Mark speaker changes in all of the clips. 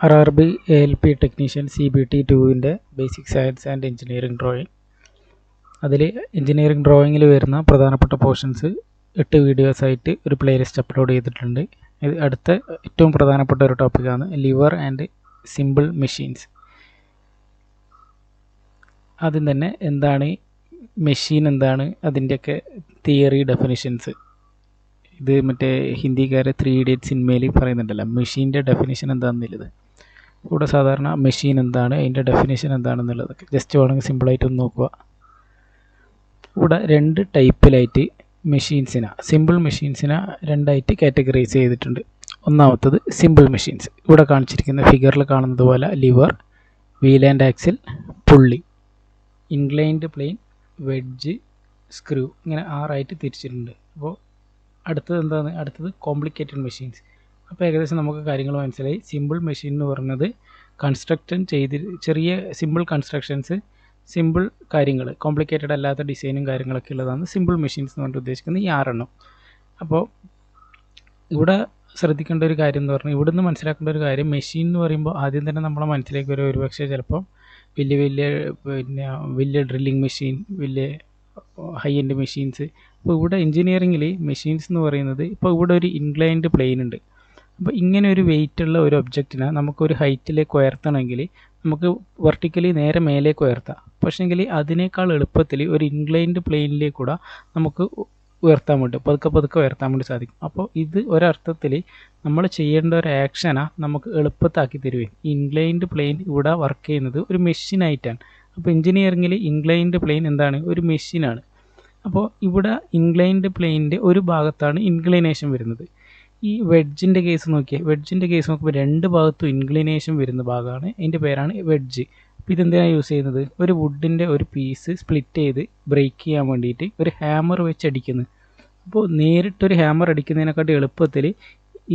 Speaker 1: RRB ALP technician CBT2ൻ്റെ basic science and engineering drawing. അതിൽ engineering ഡ്രോയിങ്ങിൽ വരുന്ന പ്രധാനപ്പെട്ട പോർഷൻസ് 8 വീഡിയോസ് ആയിട്ട് ഒരു പ്ലേലിസ്റ്റ് അപ്ലോഡ് ചെയ്തിട്ടുണ്ട്. ഇത് അടുത്ത ഏറ്റവും പ്രധാനപ്പെട്ട ഒരു ടോപ്പിക്കാണ് ലിവർ ആൻഡ് സിമ്പിൾ മെഷീൻസ്. ആദ്യം തന്നെ എന്താണ് മെഷീൻ, എന്താണ് അതിൻ്റെയൊക്കെ തിയറി ഡെഫിനിഷൻസ്. ഇത് മറ്റേ ഹിന്ദിക്കാരെ 3 ഇഡിയറ്റ്സ് സിനിമയിൽ പറയുന്നുണ്ടല്ലോ, മെഷീൻ്റെ ഡെഫിനിഷൻ എന്താണെന്നുള്ളത്. ഇവിടെ സാധാരണ മെഷീൻ എന്താണ്, അതിൻ്റെ ഡെഫിനിഷൻ എന്താണെന്നുള്ളതൊക്കെ ജസ്റ്റ് വേണമെങ്കിൽ സിമ്പിളായിട്ടൊന്ന് നോക്കുക. ഇവിടെ 2 ടൈപ്പിലായിട്ട് സിമ്പിൾ മെഷീൻസിനെ 2ആയിട്ട് കാറ്റഗറൈസ് ചെയ്തിട്ടുണ്ട്. ഒന്നാമത്തത് സിമ്പിൾ മെഷീൻസ്. ഇവിടെ കാണിച്ചിരിക്കുന്ന ഫിഗറിൽ കാണുന്നത് പോലെ ലിവർ, വീൽ ആൻഡ് ആക്സിൽ, പുള്ളി, ഇൻക്ലൈൻഡ് പ്ലെയിൻ, വെഡ്ജ്, സ്ക്രൂ, ഇങ്ങനെ 6ആയിട്ട് തിരിച്ചിട്ടുണ്ട്. അപ്പോൾ അടുത്തത് കോംപ്ലിക്കേറ്റഡ് മെഷീൻസ്. അപ്പോൾ ഏകദേശം നമുക്ക് കാര്യങ്ങൾ മനസ്സിലായി. സിമ്പിൾ മെഷീൻ എന്ന് പറയുന്നത് ചെറിയ സിമ്പിൾ കൺസ്ട്രക്ഷൻസ്, സിമ്പിൾ കാര്യങ്ങൾ, കോംപ്ലിക്കേറ്റഡ് അല്ലാത്ത ഡിസൈനും കാര്യങ്ങളൊക്കെ ഉള്ളതാണ് സിമ്പിൾ മെഷീൻസ് എന്ന് പറഞ്ഞിട്ട് ഉദ്ദേശിക്കുന്നത് ഈ 6 എണ്ണം. അപ്പോൾ ഇവിടെ ശ്രദ്ധിക്കേണ്ട ഒരു കാര്യം എന്ന് പറഞ്ഞാൽ, ഇവിടുന്ന് മനസ്സിലാക്കേണ്ട ഒരു കാര്യം, മെഷീൻ എന്ന് പറയുമ്പോൾ ആദ്യം തന്നെ നമ്മളെ മനസ്സിലേക്ക് വരും ഒരുപക്ഷെ ചിലപ്പം വലിയ ഡ്രില്ലിങ് മെഷീൻ, വലിയ ഹൈ എൻഡ് മെഷീൻസ്. അപ്പോൾ ഇവിടെ എഞ്ചിനീയറിങ്ങിൽ മെഷീൻസ് എന്ന് പറയുന്നത്, ഇപ്പോൾ ഇവിടെ ഒരു ഇൻക്ലൈൻഡ് പ്ലെയിൻ ഉണ്ട്. അപ്പോൾ ഇങ്ങനെ ഒരു വെയിറ്റ് ഉള്ള ഒരു ഒബ്ജക്റ്റിനെ നമുക്കൊരു ഹൈറ്റിലേക്ക് ഉയർത്തണമെങ്കിൽ നമുക്ക് വെർട്ടിക്കലി നേരെ മേലേക്ക് ഉയർത്താം. പക്ഷേങ്കിൽ അതിനേക്കാൾ എളുപ്പത്തിൽ ഒരു ഇൻക്ലൈൻഡ് പ്ലെയിനിലേക്ക് കൂടെ നമുക്ക് ഉയർത്താൻ വേണ്ടി പതുക്കെ ഉയർത്താൻ വേണ്ടി സാധിക്കും. അപ്പോൾ ഇത് ഒരർത്ഥത്തിൽ നമ്മൾ ചെയ്യേണ്ട ഒരു ആക്ഷനാണ് നമുക്ക് എളുപ്പത്താക്കി തരുകയും. ഇൻക്ലൈൻഡ് പ്ലെയിൻ ഇവിടെ വർക്ക് ചെയ്യുന്നത് ഒരു മെഷീനായിട്ടാണ്. അപ്പോൾ എഞ്ചിനീയറിങ്ങിൽ ഇൻക്ലൈൻഡ് പ്ലെയിൻ എന്താണ്? ഒരു മെഷീനാണ്. അപ്പോൾ ഇവിടെ ഇൻക്ലൈൻഡ് പ്ലെയിനിൻ്റെ ഒരു ഭാഗത്താണ് ഇൻക്ലിനേഷൻ വരുന്നത്. ഈ വെഡ്ജിൻ്റെ കേസ് നോക്കുമ്പോൾ 2 ഭാഗത്തും ഇൻക്ലിനേഷൻ വരുന്ന ഭാഗമാണ്, അതിൻ്റെ പേരാണ് വെഡ്ജ്. അപ്പോൾ ഇതെന്തിനാണ് യൂസ് ചെയ്യുന്നത്? ഒരു വുഡിൻ്റെ ഒരു പീസ് സ്പ്ലിറ്റ് ചെയ്ത് ബ്രേക്ക് ചെയ്യാൻ വേണ്ടിയിട്ട് ഒരു ഹാമർ വെച്ച് അടിക്കുന്നത്. അപ്പോൾ നേരിട്ടൊരു ഹാമർ അടിക്കുന്നതിനെക്കാട്ടി എളുപ്പത്തിൽ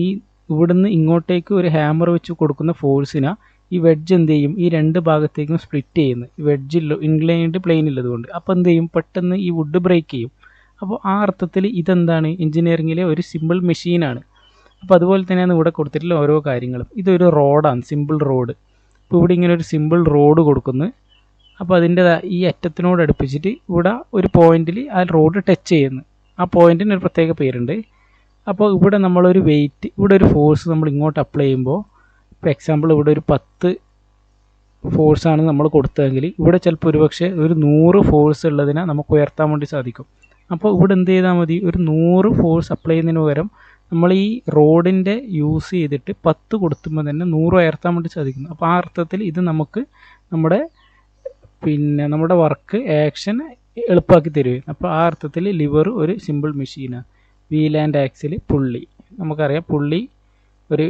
Speaker 1: ഈ ഇവിടുന്ന് ഇങ്ങോട്ടേക്ക് ഒരു ഹാമർ വെച്ച് കൊടുക്കുന്ന ഫോഴ്സിനെ ഈ വെഡ്ജ് എന്ത് ചെയ്യും? ഈ 2 ഭാഗത്തേക്കും സ്പ്ലിറ്റ് ചെയ്യുന്നു, വെഡ്ജിൽ ഇൻക്ലൈൻഡ് പ്ലെയിൻ ഉള്ളതുകൊണ്ട്. അപ്പോൾ എന്ത് ചെയ്യും? പെട്ടെന്ന് ഈ വുഡ് ബ്രേക്ക് ചെയ്യും. അപ്പോൾ ആ അർത്ഥത്തിൽ ഇതെന്താണ്? എഞ്ചിനീയറിങ്ങിലെ ഒരു സിമ്പിൾ മെഷീനാണ്. അപ്പോൾ അതുപോലെ തന്നെയാണ് ഇവിടെ കൊടുത്തിട്ടുള്ള ഓരോ കാര്യങ്ങളും. ഇതൊരു റോഡാണ്, സിമ്പിൾ റോഡ്. ഇപ്പോൾ ഇവിടെ ഇങ്ങനെ ഒരു സിമ്പിൾ റോഡ് കൊടുക്കുന്നു. അപ്പോൾ അതിൻ്റെ ഈ അറ്റത്തിനോട് അടുപ്പിച്ചിട്ട് ഇവിടെ ഒരു പോയിന്റിൽ ആ റോഡ് ടച്ച് ചെയ്യുന്നു. ആ പോയിന്റിന് ഒരു പ്രത്യേക പേരുണ്ട്. അപ്പോൾ ഇവിടെ നമ്മളൊരു വെയിറ്റ്, ഇവിടെ ഒരു ഫോഴ്സ് നമ്മൾ ഇങ്ങോട്ട് അപ്ലൈ ചെയ്യുമ്പോൾ, ഇപ്പോൾ എക്സാമ്പിൾ ഇവിടെ ഒരു 10 ഫോഴ്സാണ് നമ്മൾ കൊടുത്തതെങ്കിൽ ഇവിടെ ചിലപ്പോൾ ഒരുപക്ഷെ ഒരു 100 ഫോഴ്സ് ഉള്ളതിനെ നമുക്ക് ഉയർത്താൻ വേണ്ടി സാധിക്കും. അപ്പോൾ ഇവിടെ എന്ത് ചെയ്താൽ മതി? ഒരു 100 ഫോഴ്സ് അപ്ലൈ ചെയ്യുന്നതിന് പകരം നമ്മൾ ഈ റോഡിൻ്റെ യൂസ് ചെയ്തിട്ട് 10 കൊടുത്തുമ്പോൾ തന്നെ 100 ഉയർത്താൻ വേണ്ടി സാധിക്കുന്നു. അപ്പോൾ ആ അർത്ഥത്തിൽ ഇത് നമുക്ക് നമ്മുടെ വർക്ക് ആക്ഷൻ എളുപ്പമാക്കി തരുകയും. അപ്പോൾ ആ അർത്ഥത്തിൽ ലിവർ ഒരു സിമ്പിൾ മെഷീനാണ്. വീൽ ആൻഡ് ആക്സിൽ, പുള്ളി, നമുക്കറിയാം പുള്ളി ഒരു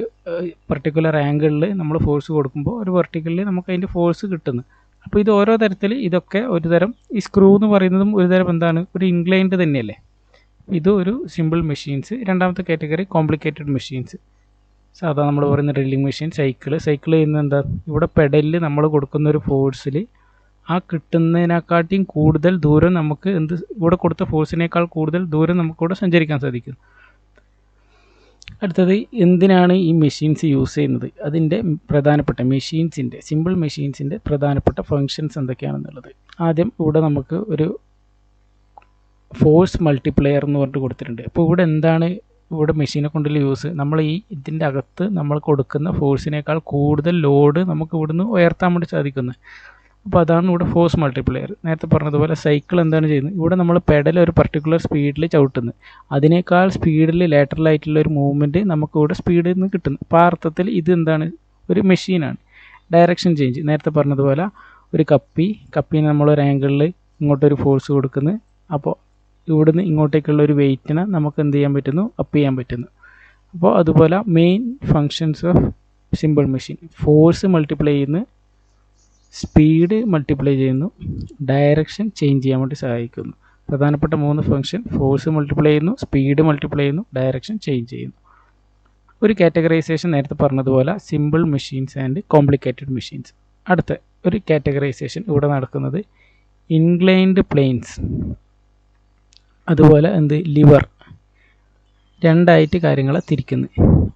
Speaker 1: പർട്ടിക്കുലർ ആംഗിളിൽ നമ്മൾ ഫോഴ്സ് കൊടുക്കുമ്പോൾ ഒരു വെർട്ടിക്കലിൽ നമുക്ക് അതിൻ്റെ ഫോഴ്സ് കിട്ടുന്നു. അപ്പോൾ ഇത് ഓരോ തരത്തിൽ, ഇതൊക്കെ ഒരു തരം, ഈ സ്ക്രൂ എന്ന് പറയുന്നതും ഒരു തരം എന്താണ്? ഒരു ഇൻക്ലൈൻഡ് തന്നെയല്ലേ. ഇത് ഒരു സിമ്പിൾ മെഷീൻസ്. രണ്ടാമത്തെ കാറ്റഗറി കോംപ്ലിക്കേറ്റഡ് മെഷീൻസ്. സാധാരണ നമ്മൾ പറയുന്ന ഡ്രില്ലിംഗ് മെഷീൻ, സൈക്കിൾ ചെയ്യുന്നത് എന്താ? ഇവിടെ പെഡലിൽ നമ്മൾ കൊടുക്കുന്ന ഒരു ഫോഴ്സിൽ ആ കിട്ടുന്നതിനെക്കാട്ടിയും കൂടുതൽ ദൂരം നമുക്ക് ഇവിടെ കൊടുത്ത ഫോഴ്സിനേക്കാൾ കൂടുതൽ ദൂരം നമുക്കിവിടെ സഞ്ചരിക്കാൻ സാധിക്കും. അടുത്തത് എന്തിനാണ് ഈ മെഷീൻസ് യൂസ് ചെയ്യുന്നത്? അതിൻ്റെ പ്രധാനപ്പെട്ട സിമ്പിൾ മെഷീൻസിൻ്റെ പ്രധാനപ്പെട്ട ഫങ്ഷൻസ് എന്തൊക്കെയാണെന്നുള്ളത്. ആദ്യം ഇവിടെ നമുക്ക് ഒരു ഫോഴ്സ് മൾട്ടിപ്ലെയർ എന്ന് പറഞ്ഞിട്ട് കൊടുത്തിട്ടുണ്ട്. അപ്പോൾ ഇവിടെ എന്താണ് ഇവിടെ മെഷീനെ കൊണ്ടുള്ള യൂസ്? നമ്മൾ ഇതിൻ്റെ അകത്ത് നമ്മൾ കൊടുക്കുന്ന ഫോഴ്സിനേക്കാൾ കൂടുതൽ ലോഡ് നമുക്ക് ഇവിടുന്ന് ഉയർത്താൻ വേണ്ടി സാധിക്കുന്നത്. അപ്പോൾ അതാണ് ഇവിടെ ഫോഴ്സ് മൾട്ടിപ്ലെയർ. നേരത്തെ പറഞ്ഞതുപോലെ സൈക്കിൾ എന്താണ് ചെയ്യുന്നത്? ഇവിടെ നമ്മൾ പെഡൽ ഒരു പർട്ടിക്കുലർ സ്പീഡിൽ ചവിട്ടുന്നത്, അതിനേക്കാൾ സ്പീഡിൽ ലാറ്ററലായിട്ടുള്ള ഒരു മൂവ്മെൻറ്റ് നമുക്ക് ഇവിടെ സ്പീഡിൽ നിന്ന് കിട്ടുന്നു. അപ്പോൾ ആ അർത്ഥത്തിൽ ഇത് എന്താണ്? ഒരു മെഷീനാണ്. ഡയറക്ഷൻ ചേഞ്ച്, നേരത്തെ പറഞ്ഞതുപോലെ ഒരു കപ്പിനെ നമ്മളൊരു ആംഗിളിൽ ഇങ്ങോട്ടൊരു ഫോഴ്സ് കൊടുക്കുന്നു. അപ്പോൾ ഇവിടുന്ന് ഇങ്ങോട്ടേക്കുള്ള ഒരു വെയിറ്റിനെ നമുക്ക് എന്ത് ചെയ്യാൻ പറ്റുന്നു? അപ്പ് ചെയ്യാൻ പറ്റുന്നു. അപ്പോൾ അതുപോലെ main functions of simple machine: force multiply ചെയ്യുന്നു, സ്പീഡ് മൾട്ടിപ്ലൈ ചെയ്യുന്നു, ഡയറക്ഷൻ ചേഞ്ച് ചെയ്യാൻ വേണ്ടി സഹായിക്കുന്നു. പ്രധാനപ്പെട്ട 3 ഫംഗ്ഷൻ: ഫോഴ്സ് മൾട്ടിപ്ലൈ ചെയ്യുന്നു, സ്പീഡ് മൾട്ടിപ്ലൈ ചെയ്യുന്നു, ഡയറക്ഷൻ ചേഞ്ച് ചെയ്യുന്നു. ഒരു കാറ്റഗറൈസേഷൻ നേരത്തെ പറഞ്ഞതുപോലെ simple machines and complicated machines. അടുത്ത ഒരു കാറ്റഗറൈസേഷൻ ഇവിടെ നടക്കുന്നത് ഇൻക്ലൈൻഡ് പ്ലെയിൻസ്, അതുപോലെ ലിവർ. 2ആയിട്ട് കാര്യങ്ങളെ തിരിക്കുന്നു.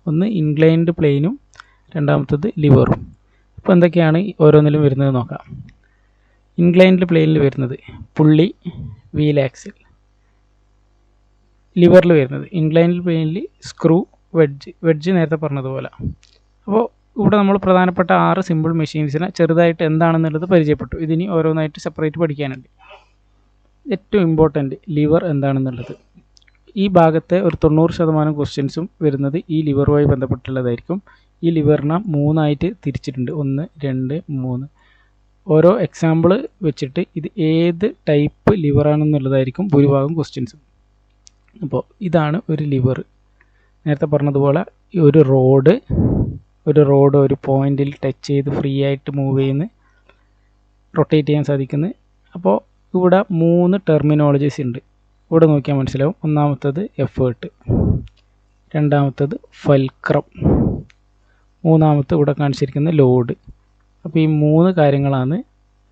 Speaker 1: ഒന്ന് ഇൻക്ലൈൻഡ് പ്ലെയിനും രണ്ടാമത്തത് ലിവറും. അപ്പോൾ എന്തൊക്കെയാണ് ഓരോന്നിലും വരുന്നത് നോക്കാം. ഇൻക്ലൈൻഡ് പ്ലെയിനിൽ വരുന്നത് പുള്ളി, വീൽ ആക്സിൽ. ലിവറിൽ വരുന്നത് ഇൻക്ലൈൻഡ് പ്ലെയിനിൽ സ്ക്രൂ, വെഡ്ജ് നേരത്തെ പറഞ്ഞതുപോലെ. അപ്പോൾ ഇവിടെ നമ്മൾ പ്രധാനപ്പെട്ട 6 സിമ്പിൾ മെഷീൻസിനെ ചെറുതായിട്ട് എന്താണെന്നുള്ളത് പരിചയപ്പെട്ടു. ഇതിനി ഓരോന്നായിട്ട് സെപ്പറേറ്റ് പഠിക്കാനുണ്ട്. ഏറ്റവും ഇമ്പോർട്ടൻ്റ് ലിവർ എന്താണെന്നുള്ളത്. ഈ ഭാഗത്തെ ഒരു 90% ക്വസ്റ്റ്യൻസും വരുന്നത് ഈ ലിവറുമായി ബന്ധപ്പെട്ടുള്ളതായിരിക്കും. ഈ ലിവറിനെ 3ആയിട്ട് തിരിച്ചിട്ടുണ്ട്. 1, 2, 3. ഓരോ എക്സാമ്പിൾ വെച്ചിട്ട് ഇത് ഏത് ടൈപ്പ് ലിവറാണെന്നുള്ളതായിരിക്കും ഭൂരിഭാഗം ക്വസ്റ്റ്യൻസും. അപ്പോൾ ഇതാണ് ഒരു ലിവർ. നേരത്തെ പറഞ്ഞതുപോലെ ഒരു റോഡ് ഒരു പോയിന്റിൽ ടച്ച് ചെയ്ത് ഫ്രീ ആയിട്ട് മൂവ് ചെയ്യുന്ന, റൊട്ടേറ്റ് ചെയ്യാൻ സാധിക്കുന്നത്. അപ്പോൾ ഇവിടെ 3 ടെർമിനോളജീസ് ഉണ്ട്. ഇവിടെ നോക്കിയാൽ മനസ്സിലാവും. ഒന്നാമത്തത് എഫേർട്ട്, രണ്ടാമത്തത് ഫൽക്രം, മൂന്നാമത്തെ ഇവിടെ കാണിച്ചിരിക്കുന്ന ലോഡ്. അപ്പോൾ ഈ 3 കാര്യങ്ങളാണ്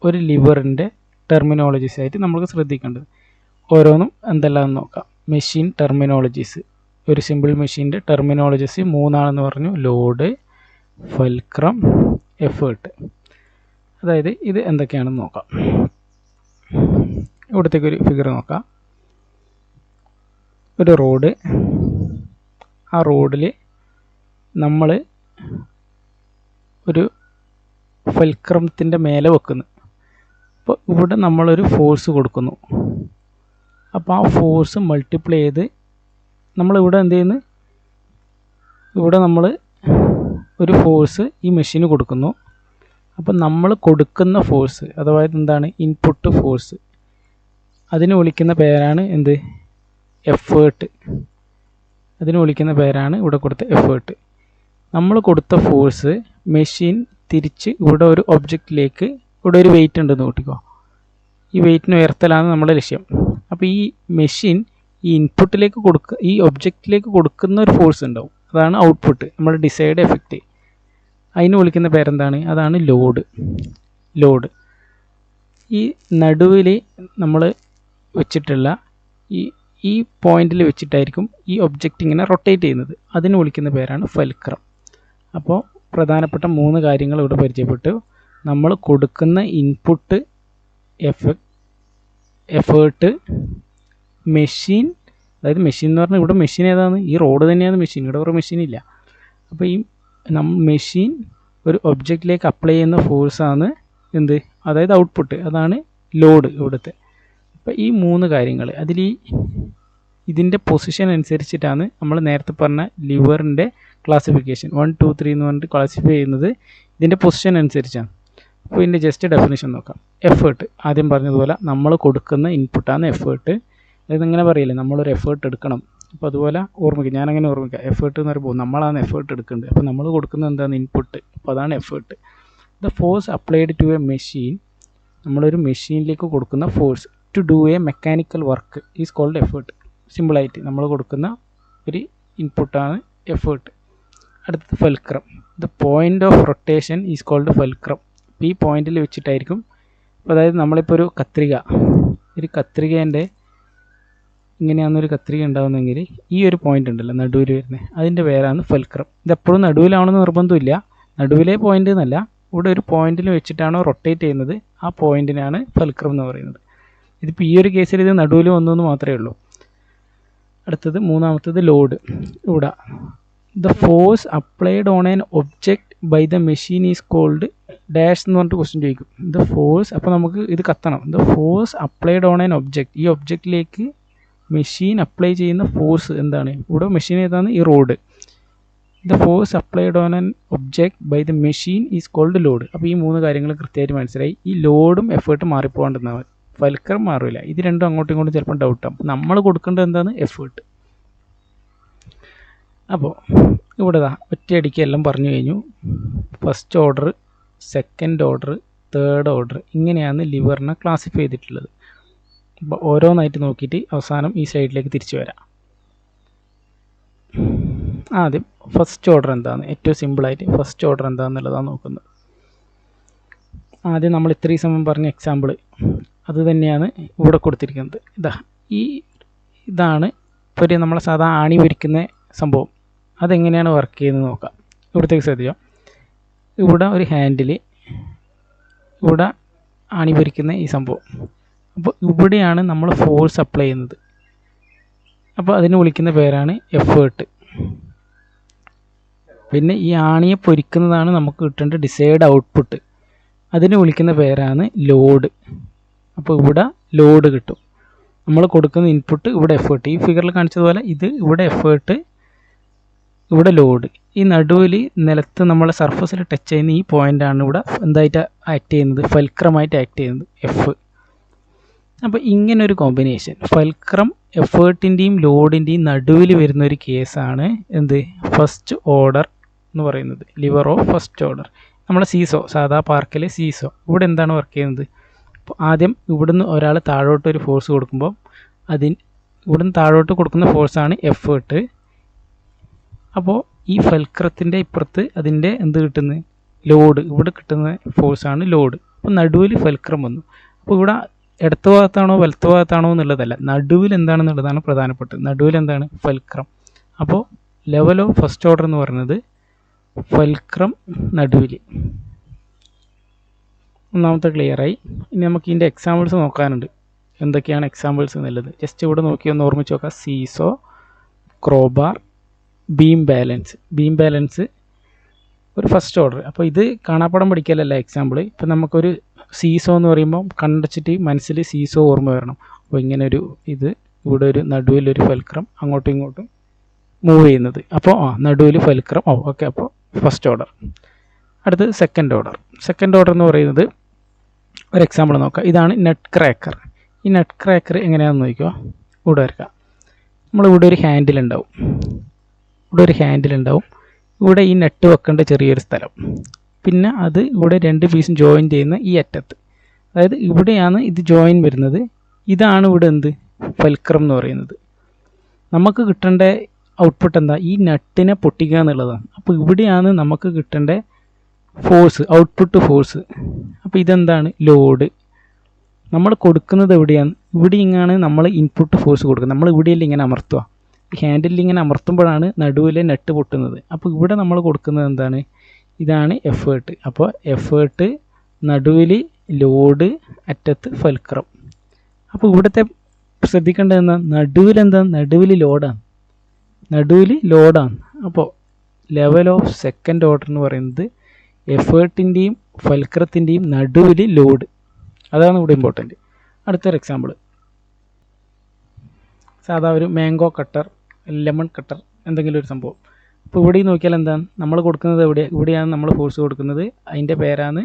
Speaker 1: ഒരു ലിവറിൻ്റെ ടെർമിനോളജീസ് ആയിട്ട് നമുക്ക് ശ്രദ്ധിക്കേണ്ടത്. ഓരോന്നും എന്തെല്ലാം നോക്കാം. മെഷീൻ ടെർമിനോളജീസ്, ഒരു സിമ്പിൾ മെഷീൻ്റെ ടെർമിനോളജീസ് 3 പറഞ്ഞു. Load, fulcrum, effort. അതായത് ഇത് എന്തൊക്കെയാണെന്ന് നോക്കാം. ഇവിടത്തേക്ക് ഒരു ഫിഗർ നോക്കാം. ഒരു റോഡ്, ആ റോഡിൽ നമ്മൾ ഒരു ഫൽക്രമത്തിൻ്റെ മേലെ വെക്കുന്നു. അപ്പോൾ ഇവിടെ നമ്മളൊരു ഫോഴ്സ് കൊടുക്കുന്നു. അപ്പോൾ ആ ഫോഴ്സ് മൾട്ടിപ്ലൈ ചെയ്ത് നമ്മളിവിടെ എന്ത് ചെയ്യുന്നു, ഇവിടെ നമ്മൾ ഒരു ഫോഴ്സ് ഈ മെഷീന് കൊടുക്കുന്നു. അപ്പം നമ്മൾ കൊടുക്കുന്ന ഫോഴ്സ് അഥവാ എന്താണ്, ഇൻപുട്ട് ഫോഴ്സ്, അതിന് വിളിക്കുന്ന പേരാണ് എന്ത്, എഫേർട്ട്. അതിന് വിളിക്കുന്ന പേരാണ് ഇവിടെ കൊടുത്ത എഫേർട്ട്. നമ്മൾ കൊടുത്ത ഫോഴ്സ് മെഷീൻ തിരിച്ച് ഇവിടെ ഒരു ഒബ്ജക്റ്റിലേക്ക്, ഇവിടെ ഒരു വെയിറ്റ് ഉണ്ടെന്ന് കൂട്ടിക്കോ, ഈ വെയിറ്റിന് ഉയർത്തലാണ് നമ്മുടെ ലക്ഷ്യം. അപ്പോൾ ഈ മെഷീൻ ഈ ഇൻപുട്ടിലേക്ക് ഈ ഒബ്ജക്റ്റിലേക്ക് കൊടുക്കുന്ന ഒരു ഫോഴ്സ് ഉണ്ടാവും. അതാണ് ഔട്ട്പുട്ട്, നമ്മുടെ ഡിസൈഡ് എഫക്റ്റ്. അതിന് വിളിക്കുന്ന പേരെന്താണ്, അതാണ് ലോഡ്. ഈ നടുവിൽ നമ്മൾ വെച്ചിട്ടുള്ള ഈ പോയിന്റിൽ വെച്ചിട്ടായിരിക്കും ഈ ഒബ്ജക്റ്റ് ഇങ്ങനെ റൊട്ടേറ്റ് ചെയ്യുന്നത്. അതിന് വിളിക്കുന്ന പേരാണ് ഫൽക്രം. അപ്പോൾ പ്രധാനപ്പെട്ട 3 കാര്യങ്ങൾ ഇവിടെ പരിചയപ്പെട്ടു. നമ്മൾ കൊടുക്കുന്ന ഇൻപുട്ട്, എഫേർട്ട്, മെഷീൻ. അതായത് മെഷീൻ എന്ന് പറഞ്ഞാൽ ഇവിടെ മെഷീൻ ഏതാണ്, ഈ റോഡ് തന്നെയാണ് മെഷീൻ, ഇവിടെ ഒരു മെഷീൻ ഇല്ല. അപ്പോൾ ഈ മെഷീൻ ഒരു ഒബ്ജക്റ്റിലേക്ക് അപ്ലൈ ചെയ്യുന്ന ഫോഴ്സാണ് എന്ത്, അതായത് ഔട്ട്പുട്ട്, അതാണ് ലോഡ് ഇവിടുത്തെ. അപ്പോൾ ഈ 3 കാര്യങ്ങൾ അതിൽ ഇതിൻ്റെ പൊസിഷൻ അനുസരിച്ചിട്ടാണ് നമ്മൾ നേരത്തെ പറഞ്ഞ ലിവറിൻ്റെ ക്ലാസിഫിക്കേഷൻ 1, 2, 3 എന്ന് പറഞ്ഞിട്ട് ക്ലാസിഫൈ ചെയ്യുന്നത് ഇതിൻ്റെ പൊസിഷൻ അനുസരിച്ചാണ്. അപ്പോൾ ഇതിൻ്റെ ജസ്റ്റ് ഡെഫിനിഷൻ നോക്കാം. എഫേർട്ട് ആദ്യം പറഞ്ഞതുപോലെ നമ്മൾ കൊടുക്കുന്ന ഇൻപുട്ടാണ് എഫേർട്ട്. അതിങ്ങനെ പറയില്ലേ, നമ്മളൊരു എഫേർട്ട് എടുക്കണം. അപ്പോൾ അതുപോലെ ഓർമ്മിക്കുക, ഞാനങ്ങനെ ഓർമ്മിക്കുക. എഫേർട്ട് എന്ന് പറയുമ്പോൾ നമ്മളാണ് എഫേർട്ട് എടുക്കേണ്ടത്. അപ്പോൾ നമ്മൾ കൊടുക്കുന്നത് എന്താണ്, ഇൻപുട്ട്. അപ്പോൾ അതാണ് effort. The force applied to a machine, നമ്മളൊരു മെഷീനിലേക്ക് കൊടുക്കുന്ന force to do a mechanical work is called effort. സിമ്പിളായിട്ട് നമ്മൾ കൊടുക്കുന്ന ഒരു ഇൻപുട്ടാണ് എഫേർട്ട്. അടുത്തത് fulcrum. The point of rotation is called fulcrum. ഈ പോയിന്റിൽ വെച്ചിട്ടായിരിക്കും, അതായത് നമ്മളിപ്പോൾ ഒരു കത്രികേൻ്റെ ഇങ്ങനെയാണെന്നൊരു കത്രിക ഉണ്ടാകുന്നെങ്കിൽ ഈ ഒരു പോയിന്റ് ഉണ്ടല്ലോ നടുവിൽ വരുന്നത്, അതിൻ്റെ പേരാണ് ഫൽക്രം. ഇതെപ്പോഴും നടുവിലാവണമെന്ന് നിർബന്ധമില്ല, നടുവിലെ പോയിന്റ് എന്നല്ല, ഇവിടെ ഒരു പോയിന്റിൽ വെച്ചിട്ടാണോ റൊട്ടേറ്റ് ചെയ്യുന്നത് ആ പോയിന്റിനാണ് ഫൽക്രം എന്ന് പറയുന്നത്. ഇതിപ്പോൾ ഈ ഒരു കേസിൽ ഇത് നടുവിൽ വന്നു മാത്രമേ ഉള്ളൂ. അടുത്തത് മൂന്നാമത്തത് ലോഡ്. ഇവിടെ the force applied on an object by the machine is called dash എന്ന് പറഞ്ഞിട്ട് ക്വസ്റ്റ്യൻ ചോദിക്കും. ദ ഫോഴ്സ്, അപ്പോൾ നമുക്ക് ഇത് കത്തണം. The force applied on an object, ഈ ഒബ്ജക്റ്റിലേക്ക് മെഷീൻ അപ്ലൈ ചെയ്യുന്ന ഫോഴ്സ് എന്താണ്, ഇവിടെ മെഷീൻ ഏതാണ്, ഈ rod. The force applied on an object by the machine is called load. അപ്പോൾ ഈ 3 കാര്യങ്ങൾ കൃത്യമായിട്ട് മനസ്സിലായി. ഈ ലോഡും എഫേർട്ടും മാറിപ്പോകേണ്ടതാണ്, ഫൽക്രം മാറില്ല. ഇത് രണ്ടും അങ്ങോട്ടും ഇങ്ങോട്ടും ചിലപ്പോൾ ഡൗട്ടാകും. നമ്മൾ കൊടുക്കേണ്ടത് എന്താണ്, എഫേർട്ട്. അപ്പോൾ ഇവിടെ ഒറ്റയടിക്ക് എല്ലാം പറഞ്ഞു കഴിഞ്ഞു. First order, second order, third order, ഇങ്ങനെയാണ് ലിവറിനെ ക്ലാസിഫൈ ചെയ്തിട്ടുള്ളത്. അപ്പോൾ ഓരോന്നായിട്ട് നോക്കിയിട്ട് അവസാനം ഈ സൈഡിലേക്ക് തിരിച്ചു വരാം. ആദ്യം ഫസ്റ്റ് ഓർഡർ എന്താണ്, ഏറ്റവും സിമ്പിളായിട്ട് ഫസ്റ്റ് ഓർഡർ എന്താണെന്നുള്ളതാണ് നോക്കുന്നത്. ആദ്യം നമ്മൾ ഇത്രയും സമയം പറഞ്ഞ എക്സാമ്പിൾ അത് തന്നെയാണ് ഇവിടെ കൊടുത്തിരിക്കുന്നത്. ഇതാണ് ഇപ്പോൾ നമ്മളെ സാധാ ആണി വരിക്കുന്ന സംഭവം. അതെങ്ങനെയാണ് വർക്ക് ചെയ്യുന്നത് നോക്കാം. ഇവിടത്തേക്ക് ശ്രദ്ധിക്കാം. ഇവിടെ ഒരു ഹാൻഡിൽ, ഇവിടെ ആണി പൊരിക്കുന്ന ഈ സംഭവം. അപ്പോൾ ഇവിടെയാണ് നമ്മൾ ഫോഴ്സ് അപ്ലൈ ചെയ്യുന്നത്. അപ്പോൾ അതിന് വിളിക്കുന്ന പേരാണ് എഫേർട്ട്. പിന്നെ ഈ ആണിയെ പൊരിക്കുന്നതാണ് നമുക്ക് കിട്ടേണ്ട ഡിസൈഡ് ഔട്ട്പുട്ട്. അതിന് വിളിക്കുന്ന പേരാണ് ലോഡ്. അപ്പോൾ ഇവിടെ ലോഡ് കിട്ടും. നമ്മൾ കൊടുക്കുന്ന ഇൻപുട്ട്, ഇവിടെ എഫേർട്ട്. ഈ ഫിഗറിൽ കാണിച്ചതുപോലെ ഇത് ഇവിടെ എഫേർട്ട്, ഇവിടെ ലോഡ്. ഈ നടുവിൽ നിലത്ത് നമ്മളെ സർഫസിൽ ടച്ച് ചെയ്യുന്ന ഈ പോയിൻ്റാണ് ഇവിടെ എന്തായിട്ട് ആക്ട് ചെയ്യുന്നത്, ഫൽക്രമായിട്ട് ആക്ട് ചെയ്യുന്നത്, എഫ്. അപ്പോൾ ഇങ്ങനൊരു കോമ്പിനേഷൻ ഫൽക്രം എഫേർട്ടിൻ്റെയും ലോഡിൻ്റെയും നടുവിൽ വരുന്ന ഒരു കേസാണ് എന്ത്, ഫസ്റ്റ് ഓർഡർ എന്ന് പറയുന്നത്, ലിവർ ഓഫ് ഫസ്റ്റ് ഓർഡർ. നമ്മളെ സീസോ, സാധാ പാർക്കിൽ സീസോ, ഇവിടെ എന്താണ് വർക്ക് ചെയ്യുന്നത്? അപ്പോൾ ആദ്യം ഇവിടുന്ന് ഒരാൾ താഴോട്ട് ഒരു ഫോഴ്സ് കൊടുക്കുമ്പോൾ ഇവിടുന്ന് താഴോട്ട് കൊടുക്കുന്ന ഫോഴ്സാണ് എഫേർട്ട്. അപ്പോൾ ഈ ഫൽക്രത്തിൻ്റെ ഇപ്പുറത്ത് അതിൻ്റെ എന്ത് കിട്ടുന്നത്, ലോഡ്, ഇവിടെ കിട്ടുന്ന ഫോഴ്സാണ് ലോഡ്. അപ്പോൾ നടുവിൽ ഫൽക്രം വന്നു. അപ്പോൾ ഇവിടെ ഇടത്ത് ഭാഗത്താണോ വലത്ത് ഭാഗത്താണോ എന്നുള്ളതല്ല, നടുവിൽ എന്താണെന്നുള്ളതാണ് പ്രധാനപ്പെട്ടത്. നടുവിൽ എന്താണ്, ഫൽക്രം. അപ്പോൾ ലെവൽ ഓഫ് ഫസ്റ്റ് ഓർഡർ എന്ന് പറയുന്നത് ഫൽക്രം നടുവിൽ. ഒന്നാമത്തെ ക്ലിയറായി. ഇനി നമുക്ക് ഇതിൻ്റെ എക്സാമ്പിൾസ് നോക്കാനുണ്ട്, എന്തൊക്കെയാണ് എക്സാമ്പിൾസ് എന്നുള്ളത്. ജസ്റ്റ് ഇവിടെ നോക്കി ഒന്ന് ഓർമ്മിച്ച് നോക്കാം. സീസോ, ക്രോബാർ, ബീം ബാലൻസ് ഒരു ഫസ്റ്റ് ഓർഡർ. അപ്പോൾ ഇത് കാണാപ്പാടം പഠിക്കലല്ല എക്സാമ്പിൾ. ഇപ്പം നമുക്കൊരു സീസോ എന്ന് പറയുമ്പോൾ കണ്ടച്ചിട്ട് മനസ്സിൽ സീസോ ഓർമ്മ വരണം. അപ്പോൾ ഇങ്ങനെ ഇത് ഇവിടെ ഒരു നടുവിലൊരു ഫൽക്രം അങ്ങോട്ടും ഇങ്ങോട്ടും മൂവ് ചെയ്യുന്നത്. അപ്പോൾ നടുവിൽ ഫൽക്രം. ഓക്കെ. അപ്പോൾ ഫസ്റ്റ് ഓർഡർ. അടുത്തത് സെക്കൻഡ് ഓർഡർ എന്ന് പറയുന്നത് ഒരു എക്സാമ്പിൾ നോക്കാം. ഇതാണ് നട്ട് ക്രാക്കർ. ഈ നട്ട് ക്രാക്കർ എങ്ങനെയാണെന്ന് നോക്കിയോ. ഇവിടെ വരക്കാം. നമ്മളിവിടെ ഒരു ഹാൻഡിൽ ഉണ്ടാവും. ഇവിടെ ഈ നട്ട് വെക്കേണ്ട ചെറിയൊരു സ്ഥലം. പിന്നെ അത് ഇവിടെ രണ്ട് പീസും ജോയിൻ ചെയ്യുന്ന ഈ അറ്റത്ത്, അതായത് ഇവിടെയാണ് ഇത് ജോയിൻ വരുന്നത്. ഇതാണ് ഇവിടെ എന്ത്, ഫൽക്രം എന്ന് പറയുന്നത്. നമുക്ക് കിട്ടേണ്ട ഔട്ട്പുട്ട് എന്താ, ഈ നട്ടിനെ പൊട്ടിക്കുക എന്നുള്ളതാണ്. അപ്പോൾ ഇവിടെയാണ് നമുക്ക് കിട്ടേണ്ട ഫോഴ്സ്, ഔട്ട്പുട്ട് ഫോഴ്സ്. അപ്പോൾ ഇതെന്താണ്, ലോഡ്. നമ്മൾ കൊടുക്കുന്നത് എവിടെയാണ്, ഇവിടെ ഇങ്ങാണ് നമ്മൾ ഇൻപുട്ട് ഫോഴ്സ് കൊടുക്കുന്നത്. നമ്മൾ ഇവിടെയല്ല ഇങ്ങനെ അമർത്തുക, ഹാൻഡിൽ ഇങ്ങനെ അമർത്തുമ്പോഴാണ് നടുവിലെ നെട്ട് പൊട്ടുന്നത്. അപ്പോൾ ഇവിടെ നമ്മൾ കൊടുക്കുന്നത് എന്താണ്, ഇതാണ് എഫേർട്ട്. അപ്പോൾ എഫേർട്ട്, നടുവിൽ ലോഡ്, അറ്റത്ത് ഫൽക്രം. അപ്പോൾ ഇവിടുത്തെ ശ്രദ്ധിക്കേണ്ടത് എന്താ, നടുവിൽ ലോഡാണ്. അപ്പോൾ ലെവൽ ഓഫ് സെക്കൻഡ് ഓർഡർ എന്ന് പറയുന്നത് എഫേർട്ടിൻ്റെയും ഫൽക്രത്തിൻ്റെയും നടുവിൽ ലോഡ്. അതാണ് ഇവിടെ ഇമ്പോർട്ടൻറ്റ്. അടുത്തൊരു എക്സാമ്പിൾ, സാധാ ഒരു മാംഗോ കട്ടർ, ലെമൺ കട്ടർ, എന്തെങ്കിലും ഒരു സംഭവം. അപ്പോൾ ഇവിടെ നോക്കിയാൽ എന്താണ് നമ്മൾ കൊടുക്കുന്നത്, ഇവിടെയാണ് നമ്മൾ ഫോഴ്സ് കൊടുക്കുന്നത്. അതിൻ്റെ പേരാണ്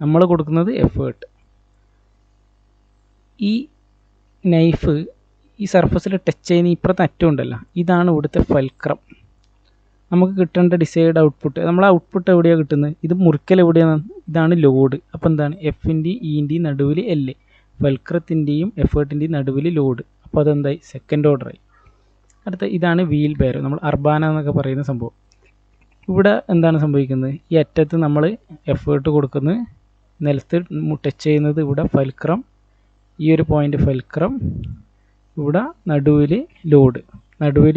Speaker 1: നമ്മൾ കൊടുക്കുന്നത് എഫേർട്ട്. ഈ നൈഫ് ഈ സർഫസിൽ ടച്ച് ചെയ്യുന്ന ഇപ്പുറത്തെ അറ്റം ഉണ്ടല്ലോ, ഇതാണ് ഇവിടുത്തെ ഫൽക്രം. നമുക്ക് കിട്ടേണ്ട ഡിസൈഡ് ഔട്ട്പുട്ട്, നമ്മൾ ഔട്ട്പുട്ട് എവിടെയാണ് കിട്ടുന്നത്, ഇത് മുറിക്കൽ എവിടെയാണ്, ഇതാണ് ലോഡ്. അപ്പോൾ എന്താണ്, എഫിൻ്റെയും ഇൻ്റെയും നടുവിൽ എല്ല്, ഫൽക്രത്തിൻ്റെയും എഫേർട്ടിൻ്റെയും നടുവിൽ ലോഡ്. അപ്പോൾ അതെന്തായി, സെക്കൻഡ് ഓർഡറായി. അടുത്ത ഇതാണ് വീൽ ബെയർ, നമ്മൾ അർബാന എന്നൊക്കെ പറയുന്ന സംഭവം. ഇവിടെ എന്താണ് സംഭവിക്കുന്നത്, ഈ അറ്റത്ത് നമ്മൾ എഫേർട്ട് കൊടുക്കുന്നത്, നിലത്ത് ടച്ച് ചെയ്യുന്നത് ഇവിടെ ഫൽക്രം, ഈ ഒരു പോയിൻ്റ് ഫൽക്രം, ഇവിടെ നടുവിൽ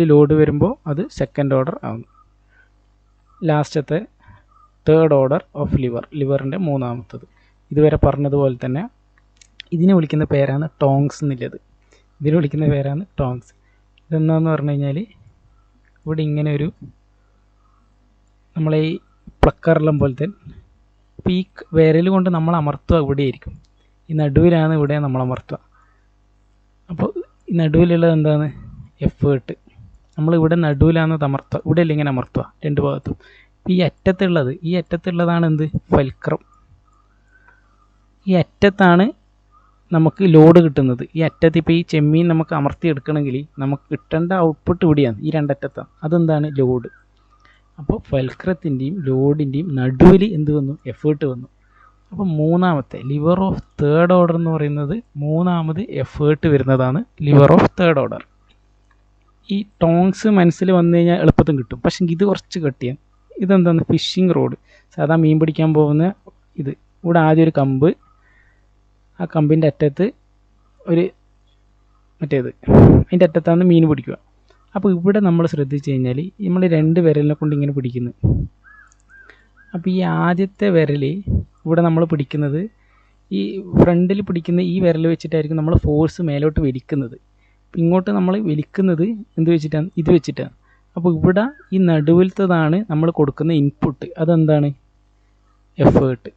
Speaker 1: ലോഡ് വരുമ്പോൾ അത് സെക്കൻഡ് ഓർഡർ ആകുന്നു. ലാസ്റ്റത്തെ തേർഡ് ഓർഡർ ഓഫ് ലിവറിൻ്റെ മൂന്നാമത്തത്. ഇതുവരെ പറഞ്ഞതുപോലെ തന്നെ ഇതിനെ വിളിക്കുന്ന പേരാണ് ടോങ്സ് എന്നുള്ളത്. ഇതെന്താണെന്ന് പറഞ്ഞു കഴിഞ്ഞാൽ, ഇവിടെ ഇങ്ങനെ ഒരു നമ്മളെ ഈ പ്ലക്കറെല്ലാം പോലത്തെ, അപ്പോൾ ഈ വിരൽ കൊണ്ട് നമ്മൾ അമർത്തുക ഇവിടെയായിരിക്കും, ഈ നടുവിലാണ് ഇവിടെ നമ്മൾ അമർത്തുക. അപ്പോൾ ഈ നടുവിലുള്ളത് എന്താണ്, എഫേർട്ട്. നമ്മളിവിടെ നടുവിലാണ് അമർത്തുക, ഇവിടെ അല്ല ഇങ്ങനെ അമർത്തുക രണ്ട് ഭാഗത്തും. ഈ അറ്റത്തുള്ളതാണ് എന്ത്, ഫൽക്രം. ഈ അറ്റത്താണ് നമുക്ക് ലോഡ് കിട്ടുന്നത്. ഈ അറ്റത്ത് ഇപ്പോൾ ഈ ചെമ്മീൻ നമുക്ക് അമർത്തി എടുക്കണമെങ്കിൽ നമുക്ക് കിട്ടേണ്ട ഔട്ട്പുട്ട് ഇവിടെയാണ്, ഈ രണ്ടറ്റത്താണ്. അതെന്താണ്, ലോഡ്. അപ്പോൾ ഫൽക്രത്തിൻ്റെയും ലോഡിൻ്റെയും നടുവിൽ എന്ത് വന്നു, എഫേർട്ട് വന്നു. അപ്പോൾ മൂന്നാമത്തെ ലിവർ ഓഫ് തേർഡ് ഓർഡർ എന്ന് പറയുന്നത്, മൂന്നാമത് എഫേർട്ട് വരുന്നതാണ് ലിവർ ഓഫ് തേർഡ് ഓർഡർ. ഈ ടോങ്സ് മനസ്സിൽ വന്നു കഴിഞ്ഞാൽ എളുപ്പത്തിൽ കിട്ടും. പക്ഷേ ഇത് കുറച്ച് കട്ടിയാണ്. ഇതെന്താണ്, ഫിഷിംഗ് റോഡ്, സാധാ മീൻ പിടിക്കാൻ പോകുന്ന ഇത്. ഇവിടെ ആദ്യം ഒരു കമ്പ്, ആ കമ്പിൻ്റെ അറ്റത്ത് ഒരു അതിൻ്റെ അറ്റത്താണ് മീൻ പിടിക്കുക. അപ്പോൾ ഇവിടെ നമ്മൾ ശ്രദ്ധിച്ചു കഴിഞ്ഞാൽ നമ്മൾ രണ്ട് വിരലിനെ കൊണ്ട് ഇങ്ങനെ പിടിക്കുന്നു. അപ്പോൾ ഈ ആദ്യത്തെ വിരൽ ഇവിടെ നമ്മൾ പിടിക്കുന്നത്, ഈ ഫ്രണ്ടിൽ പിടിക്കുന്ന ഈ വിരൽ വെച്ചിട്ടായിരിക്കും നമ്മൾ ഫോഴ്സ് മേലോട്ട് വലിക്കുന്നത്. അപ്പോൾ ഇങ്ങോട്ട് നമ്മൾ വലിക്കുന്നത് എന്ത് വെച്ചിട്ടാണ്? ഇത് വെച്ചിട്ടാണ്. അപ്പോൾ ഇവിടെ ഈ നടുവിലത്തതാണ് നമ്മൾ കൊടുക്കുന്ന ഇൻപുട്ട്. അതെന്താണ്? എഫേർട്ട്.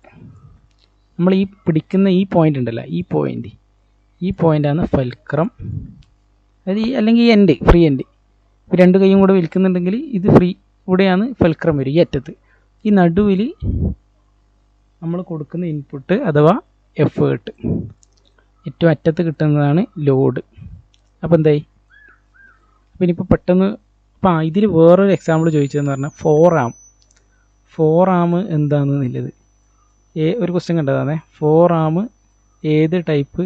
Speaker 1: നമ്മൾ ഈ പിടിക്കുന്ന ഈ പോയിൻ്റ് ഉണ്ടല്ലോ, ഈ പോയിൻ്റാണ് ഫൽക്രം. അതായത് അല്ലെങ്കിൽ ഈ എൻഡ്, ഫ്രീ എൻഡ്. രണ്ട് കൈയും കൂടെ വലിക്കുന്നുണ്ടെങ്കിൽ ഇത് ഫ്രീ, ഇവിടെയാണ് ഫൽക്രം വരും, ഈ അറ്റത്ത്. ഈ നടുവിൽ നമ്മൾ കൊടുക്കുന്ന ഇൻപുട്ട് അഥവാ എഫേർട്ട്. ഏറ്റവും അറ്റത്ത് കിട്ടുന്നതാണ് ലോഡ്. അപ്പോൾ എന്തായി? അപ്പോൾ ഇനിയിപ്പോൾ പെട്ടെന്ന് ഇതിൽ വേറൊരു എക്സാമ്പിൾ ചോദിച്ചതെന്ന് പറഞ്ഞാൽ ഫോർ ആം എന്താണെന്നുള്ളത് ഒരു ക്വസ്റ്റ്യൻ കണ്ടതാണ്. 4 ആം ഏത് ടൈപ്പ്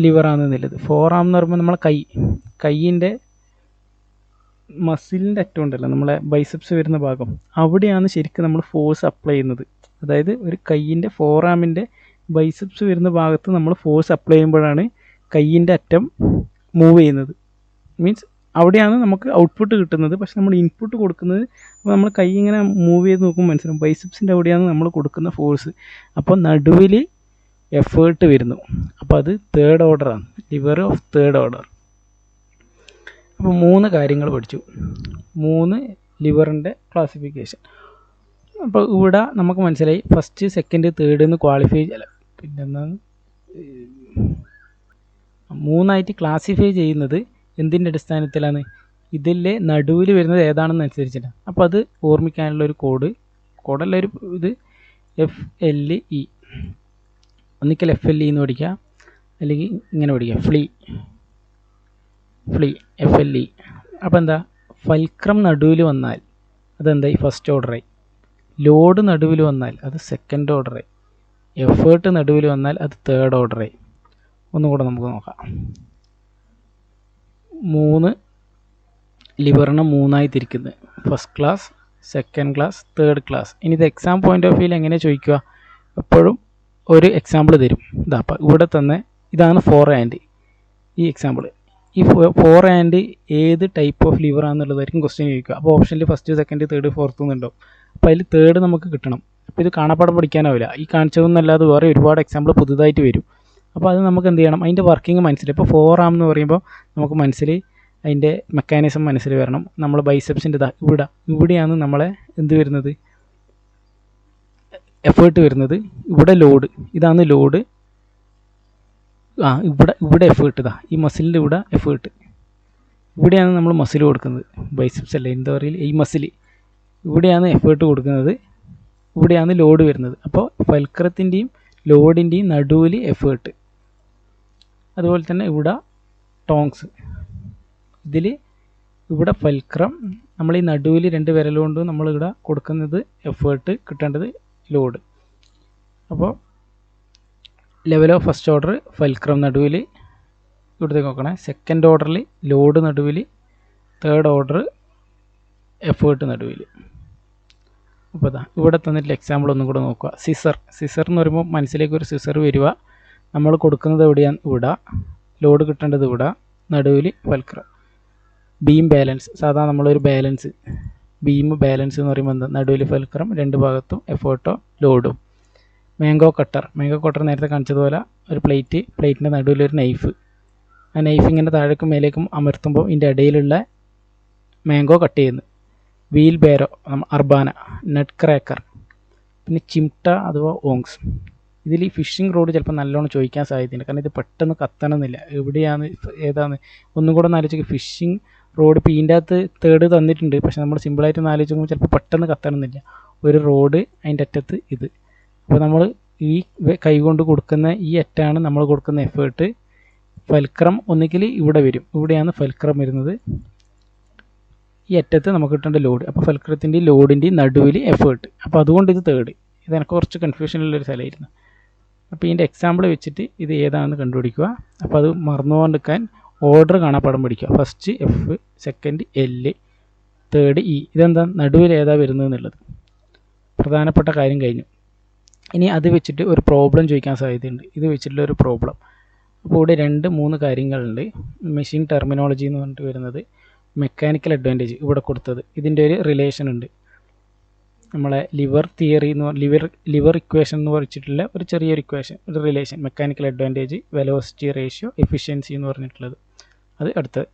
Speaker 1: ലിവറാണെന്നുള്ളത്. 4 ആം എന്ന് പറയുമ്പോൾ നമ്മളെ കൈയിൻ്റെ മസിലിൻ്റെ അറ്റം ഉണ്ടല്ലോ, നമ്മളെ ബൈസെപ്സ് വരുന്ന ഭാഗം, അവിടെയാണ് ശരിക്കും നമ്മൾ ഫോഴ്സ് അപ്ലൈ ചെയ്യുന്നത്. അതായത് ഒരു കൈയിൻ്റെ 4 ആമിൻ്റെ ബൈസെപ്സ് വരുന്ന ഭാഗത്ത് നമ്മൾ ഫോഴ്സ് അപ്ലൈ ചെയ്യുമ്പോഴാണ് കൈയിൻ്റെ അറ്റം മൂവ് ചെയ്യുന്നത്. മീൻസ് അവിടെയാണ് നമുക്ക് ഔട്ട്പുട്ട് കിട്ടുന്നത്. പക്ഷെ നമ്മൾ ഇൻപുട്ട് കൊടുക്കുന്നത്, അപ്പോൾ നമ്മൾ കൈ ഇങ്ങനെ മൂവ് ചെയ്ത് നോക്കുമ്പോൾ മനസ്സിലാവും ബൈസെപ്സിൻ്റെ അവിടെയാണ് നമ്മൾ കൊടുക്കുന്ന ഫോഴ്സ്. അപ്പോൾ നടുവിൽ എഫേർട്ട് വരുന്നു. അപ്പോൾ അത് തേർഡ് ഓർഡറാണ്, ലിവർ ഓഫ് തേർഡ് ഓർഡർ. അപ്പോൾ 3 കാര്യങ്ങൾ പഠിച്ചു, 3 ലിവറിൻ്റെ ക്ലാസിഫിക്കേഷൻ. അപ്പോൾ ഇവിടെ നമുക്ക് മനസ്സിലായി ഫസ്റ്റ്, സെക്കൻഡ്, തേർഡ് എന്ന് ക്വാളിഫൈ ചെയ്യല. പിന്നെ 3ആയിട്ട് ക്ലാസിഫൈ ചെയ്യുന്നത് എന്തിൻ്റെ അടിസ്ഥാനത്തിലാണ്? ഇതിലെ നടുവിൽ വരുന്നത് ഏതാണെന്ന് അനുസരിച്ചിട്ടാണ്. അപ്പോൾ അത് ഓർമ്മിക്കാനുള്ള ഒരു കോഡല്ല, ഒരു ഇത് FLE. ഒന്നിക്കൽ FLE എന്ന് പഠിക്കുക, അല്ലെങ്കിൽ ഇങ്ങനെ പഠിക്കുക, ഫ്ലീ FLE. അപ്പോൾ എന്താ? ഫൽക്രം നടുവിൽ വന്നാൽ അതെന്തായി? ഫസ്റ്റ് ഓർഡറായി. ലോഡ് നടുവിൽ വന്നാൽ അത് സെക്കൻഡ് ഓർഡറായി. എഫേർട്ട് നടുവിൽ വന്നാൽ അത് തേർഡ് ഓർഡറായി. ഒന്നുകൂടെ നമുക്ക് നോക്കാം. 3 ലിവറിനെ 3ആയി തിരിക്കുന്നത്. First class, second class, third class. ഇനി ഇത് എക്സാം പോയിൻ്റ് ഓഫ് വ്യൂവിൽ എങ്ങനെ ചോദിക്കുക? എപ്പോഴും ഒരു എക്സാമ്പിൾ തരും. ഇതാ, അപ്പം ഇവിടെ തന്നെ ഇതാണ് 4 ആൻഡ്. ഈ എക്സാമ്പിൾ, ഈ 4 ആൻഡ് ഏത് ടൈപ്പ് ഓഫ് ലിവർ ആണെന്നുള്ളതായിരിക്കും ക്വസ്റ്റ്യൻ ചോദിക്കുക. അപ്പോൾ ഓപ്ഷനിൽ ഫസ്റ്റ്, സെക്കൻഡ്, തേർഡ്, ഫോർത്ത് എന്നുണ്ടാവും. അപ്പോൾ അതിൽ തേർഡ് നമുക്ക് കിട്ടണം. അപ്പോൾ ഇത് കാണാപ്പാടം പഠിക്കാനാവില്ല. ഈ കാണിച്ചതൊന്നല്ലാതെ വേറെ ഒരുപാട് എക്സാമ്പിൾ പുതുതായിട്ട് വരും. അപ്പോൾ അത് നമുക്ക് എന്ത് ചെയ്യണം? അതിൻ്റെ വർക്കിംഗ് മനസ്സിൽ. ഇപ്പോൾ 4 ആം എന്ന് പറയുമ്പോൾ നമുക്ക് മനസ്സിൽ അതിൻ്റെ മെക്കാനിസം മനസ്സിൽ വരണം. നമ്മൾ ബൈസെപ്സിൻ്റെ ഇവിടെയാണ് നമ്മളെ എന്ത് വരുന്നത്? എഫേർട്ട് വരുന്നത്. ഇവിടെ ലോഡ്, ഇതാണ് ലോഡ്. ഇവിടെ എഫേർട്ട്, ഈ മസിലിൻ്റെ ഇവിടെ എഫേർട്ട്. ഇവിടെയാണ് നമ്മൾ മസിൽ കൊടുക്കുന്നത്. ബൈസെപ്സ് അല്ല, എന്താ പറയുക, ഈ മസിൽ ഇവിടെയാണ് എഫേർട്ട് കൊടുക്കുന്നത്, ഇവിടെയാണ് ലോഡ് വരുന്നത്. അപ്പോൾ ഫൽക്രത്തിൻ്റെയും ലോഡിൻ്റെയും നടുവിൽ എഫേർട്ട്. അതുപോലെ തന്നെ ഇവിടെ ടോങ്സ്, ഇവിടെ ഫൽക്രം, നമ്മൾ ഈ നടുവിൽ 2 വിരൽ കൊണ്ട് നമ്മളിവിടെ കൊടുക്കുന്നത് എഫേർട്ട്, കിട്ടേണ്ടത് ലോഡ്. അപ്പോൾ level of first order fulcrum നടുവിൽ, ഇവിടത്തേക്ക് നോക്കണേ. സെക്കൻഡ് ഓർഡറിൽ ലോഡ് നടുവിൽ, തേർഡ് ഓർഡർ എഫേർട്ട് നടുവിൽ. അപ്പോൾ ഇവിടെ തന്നിട്ടുള്ള എക്സാമ്പിൾ ഒന്നും കൂടെ നോക്കുക. സിസർ എന്ന് പറയുമ്പോൾ മനസ്സിലേക്ക് ഒരു സിസർ വരിക. നമ്മൾ കൊടുക്കുന്നത് എവിടെയാണ്? ഇവിടെ. ലോഡ് കിട്ടേണ്ടത് ഇവിടെ, നടുവിൽ ഫൽക്രം. ബീം ബാലൻസ്, സാധാരണ നമ്മളൊരു ബാലൻസ്, ബീം ബാലൻസ് എന്ന് പറയുമ്പോൾ എന്താ? നടുവിൽ ഫൽക്രം, 2 ഭാഗത്തും എഫേർട്ടോ ലോഡും. മാംഗോ കട്ടർ നേരത്തെ കാണിച്ചതുപോലെ ഒരു പ്ലേറ്റിൻ്റെ നടുവിലൊരു നൈഫ്. ആ നൈഫ് ഇങ്ങനെ താഴേക്കും മേലേക്കും അമർത്തുമ്പോൾ ഇതിൻ്റെ ഇടയിലുള്ള മാംഗോ കട്ട് ചെയ്യുന്നു. വീൽ ബേരോ, അർബാന, നട്ട് ക്രാക്കർ. പിന്നെ ചിംട്ട അഥവാ ഓങ്സ്. ഇതിൽ ഈ ഫിഷിംഗ് റോഡ് ചിലപ്പോൾ നല്ലോണം ചോദിക്കാൻ സാധ്യതയുണ്ട്. കാരണം ഇത് പെട്ടെന്ന് കത്തണമെന്നില്ല. എവിടെയാണ് ഏതാണ് ഒന്നും കൂടെ ഒന്ന് ആലോചിക്കുക. ഫിഷിംഗ് റോഡ് ഇപ്പോൾ ഇതിൻ്റെ അകത്ത് തേർഡ് തന്നിട്ടുണ്ട്, പക്ഷെ നമ്മൾ സിമ്പിളായിട്ട് ഒന്ന് ആലോചിക്കുമ്പോൾ ചിലപ്പോൾ പെട്ടെന്ന് കത്തണമെന്നില്ല. ഒരു റോഡ്, അതിൻ്റെ അറ്റത്ത് ഇത്. അപ്പോൾ നമ്മൾ ഈ കൈ കൊണ്ട് കൊടുക്കുന്ന ഈ അറ്റാണ് നമ്മൾ കൊടുക്കുന്ന എഫേർട്ട്. ഫൽക്രം ഒന്നുകിൽ ഇവിടെ വരും, ഇവിടെയാണ് ഫൽക്രം വരുന്നത്. ഈ അറ്റത്ത് നമുക്ക് കിട്ടേണ്ട ലോഡ്. അപ്പോൾ ഫൽക്രത്തിൻ്റെയും ലോഡിൻ്റെയും നടുവിൽ എഫേർട്ട്. അപ്പോൾ അതുകൊണ്ട് ഇത് തേർഡ്. ഇതെനിക്ക് കുറച്ച് കൺഫ്യൂഷനുള്ളൊരു സ്ഥലമായിരുന്നു. അപ്പോൾ ഇതിൻ്റെ എക്സാമ്പിൾ വെച്ചിട്ട് ഇത് ഏതാണെന്ന് കണ്ടുപിടിക്കുക. അപ്പോൾ അത് മറന്നുകൊണ്ടിരിക്കാൻ ഓർഡർ കാണാപ്പാടം പഠിക്കുക. First F, second L, third E. ഇതെന്താ? നടുവിൽ ഏതാ വരുന്നത് എന്നുള്ളത് പ്രധാനപ്പെട്ട കാര്യം കഴിഞ്ഞു. ഇനി അത് വെച്ചിട്ട് ഒരു പ്രോബ്ലം ചോദിക്കാൻ സാധ്യതയുണ്ട്. ഇത് വെച്ചിട്ടുള്ള ഒരു പ്രോബ്ലം. അപ്പോൾ ഇവിടെ 2-3 കാര്യങ്ങളുണ്ട്. മെഷീൻ ടെർമിനോളജി എന്ന് പറഞ്ഞിട്ട് വരുന്നത്, മെക്കാനിക്കൽ അഡ്വാൻറ്റേജ് ഇവിടെ കൊടുത്തത്. ഇതിൻ്റെ ഒരു റിലേഷൻ ഉണ്ട്. നമ്മളെ ലിവർ തിയറി എന്ന് ലിവർ ഇക്വേഷൻ എന്ന് പറഞ്ഞിട്ടുള്ള ഒരു ചെറിയൊരു ഇക്വേഷൻ, ഒരു relation, mechanical advantage, velocity ratio, efficiency എന്ന് പറഞ്ഞിട്ടുള്ളത്. അത് അടുത്തത്.